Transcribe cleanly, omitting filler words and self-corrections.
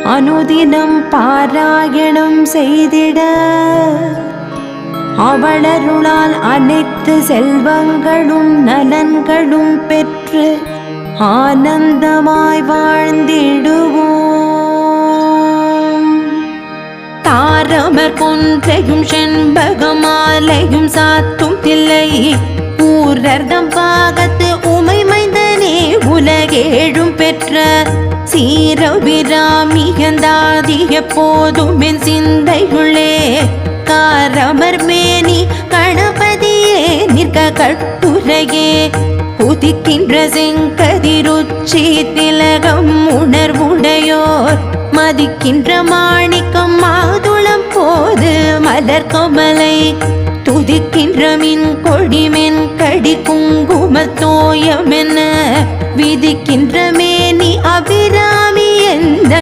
அனுதினம் பாராயணம் செய்திட அவளருளால் அனைத்து செல்வங்களும் நலன்களும் பெற்று ஆனந்தமாய் வாழ்ந்திடுவோம். தாரமர் கொன்றையும் செண்பகமாலையும் சாத்தும் தில்லை ஊரர்தம் பாகத்து உமை மைந்தனே உலகேழும் பெற்ற சீரபிராமியந்தாதிய போதும் என் சிந்தையுள்ளே காரமர் மேனி கணபதியே நிற்க கட்டுரையே உதிக்கின்ற செங்கதிருச்சி திலகம் உணர்வுடையோர் மதிக்கின்ற மாணிக்கம் மாதுளம் போது மலர் கமலை துதிக்கின்ற மின் கொடிமென் கடி குங்குமத்தோயமென விதிக்கின்ற மேனி அபிரா